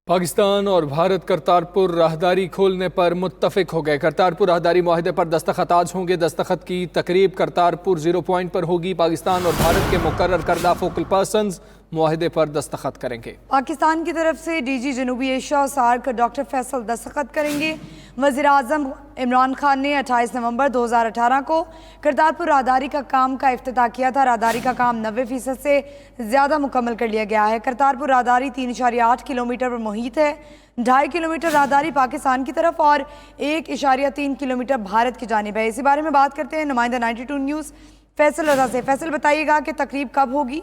پاکستان اور بھارت کرتارپور راہداری کھولنے پر متفق ہو گئے۔ کرتارپور راہداری معاہدے پر دستخط آج ہوں گے۔ دستخط کی تقریب کرتارپور زیرو پوائنٹ پر ہوگی۔ پاکستان اور بھارت کے مقرر کردہ فوکل پرسنز معاہدے پر دستخط کریں گے۔ پاکستان کی طرف سے ڈی جی جنوبی ایشیا اور سارک ڈاکٹر فیصل دستخط کریں گے۔ وزیر اعظم عمران خان نے 28 نومبر 2018 کو کرتارپور راہداری کا کام کا افتتاح کیا تھا۔ راہداری کا کام 90% سے زیادہ مکمل کر لیا گیا ہے۔ کرتارپور راہداری 3.8 کلومیٹر پر محیط ہے۔ 2.5 کلومیٹر راہداری پاکستان کی طرف اور 1.3 کلومیٹر بھارت کی جانب ہے۔ اسی بارے میں بات کرتے ہیں نمائندہ 92 نیوز فیصل رضا سے۔ فیصل، بتائیے گا کہ تقریب کب ہوگی؟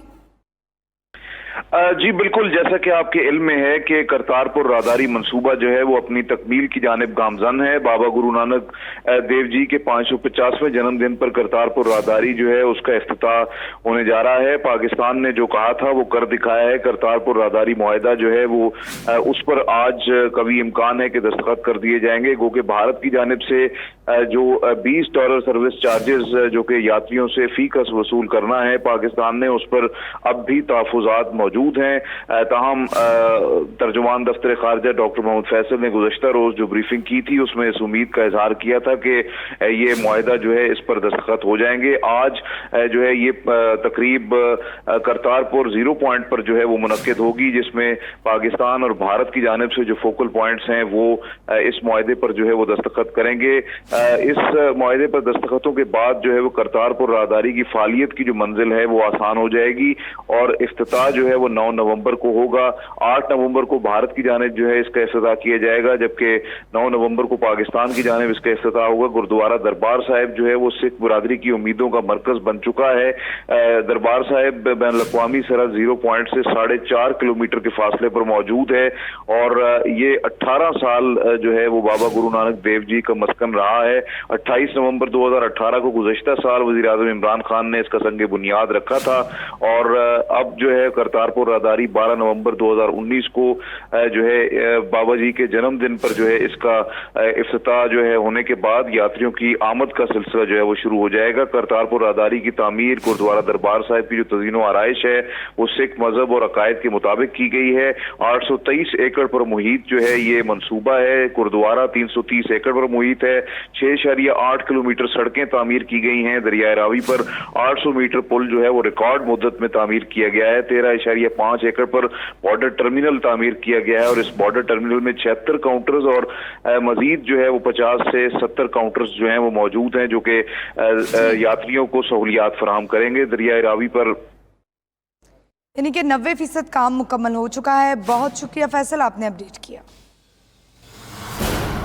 جی بالکل، جیسا کہ آپ کے علم میں ہے کہ کرتارپور راہداری منصوبہ جو ہے وہ اپنی تکمیل کی جانب گامزن ہے۔ بابا گرو نانک دیو جی کے 550ویں جنم دن پر کرتارپور راہداری جو ہے اس کا افتتاح ہونے جا رہا ہے۔ پاکستان نے جو کہا تھا وہ کر دکھایا ہے۔ کرتارپور راہداری معاہدہ جو ہے وہ اس پر آج کبھی امکان ہے کہ دستخط کر دیے جائیں گے، گو کہ بھارت کی جانب سے جو $20 سروس چارجز جو کہ یاتریوں سے فی کس وصول کرنا ہے، پاکستان نے اس پر اب بھی تحفظات موجود ہیں۔ تاہم ترجمان دفتر خارجہ ڈاکٹر محمد فیصل نے گزشتہ روز جو بریفنگ کی تھی اس میں اس امید کا اظہار کیا تھا کہ یہ معاہدہ جو ہے اس پر دستخط ہو جائیں گے۔ آج جو ہے یہ تقریب کرتارپور زیرو پوائنٹ پر جو ہے وہ منعقد ہوگی، جس میں پاکستان اور بھارت کی جانب سے جو فوکل پوائنٹس ہیں وہ اس معاہدے پر جو ہے وہ دستخط کریں گے۔ اس معاہدے پر دستخطوں کے بعد جو ہے وہ کرتارپور راہداری کی فعالیت کی جو منزل ہے وہ آسان ہو جائے گی اور افتتاح جو ہے وہ 9 نومبر کو ہوگا۔ 8 نومبر کو بھارت کی جانب جو ہے اس کا افتتاح کیا جائے گا، جبکہ 9 نومبر کو پاکستان کی جانب اس کا افتتاح ہوگا۔ گردوارہ دربار صاحب جو ہے وہ سکھ برادری کی امیدوں کا مرکز بن چکا ہے۔ دربار صاحب بین الاقوامی سرحد زیرو پوائنٹ سے 4.5 کلومیٹر کے فاصلے پر موجود ہے اور یہ 18 سال جو ہے وہ بابا گرو نانک دیو جی کا مسکن رہا ہے۔ 28 نومبر 2018 کو گزشتہ سال وزیر اعظم عمران خان نے اس کا سنگ بنیاد رکھا تھا اور اب جو ہے کرتارپور راہداری 12 نومبر 2019 کو جو ہے بابا جی کے جنم دن پر جو ہے اس کا افتتاح جو ہے ہونے کے بعد یاتریوں کی آمد کا سلسلہ جو ہے وہ شروع ہو جائے گا۔ کرتارپور راہداری کی تعمیر گردوارہ دربار صاحب کی جو تزئین و آرائش ہے وہ سکھ مذہب اور عقائد کے مطابق کی گئی ہے۔ 823 ایکڑ پر محیط جو ہے یہ منصوبہ ہے۔ گردوارہ 330 ایکڑ پر محیط ہے۔ 6.8 کلومیٹر سڑکیں تعمیر کی گئی ہیں۔ دریائے راوی پر 800 میٹر پل جو ہے وہ ریکارڈ مدت میں تعمیر کیا گیا ہے۔ 13.5 ایکڑ پر بارڈر ٹرمینل تعمیر کیا گیا ہے اور اس بارڈر ٹرمینل میں 76 کاؤنٹرز اور مزید جو ہے وہ 50 سے 70 کاؤنٹرز جو ہیں وہ موجود ہیں، جو کہ یاتریوں کو سہولیات فراہم کریں گے۔ دریائے راوی پر یعنی کہ 90% کام مکمل ہو چکا ہے۔ بہت شکریہ فیصل، آپ نے اپڈیٹ کیا۔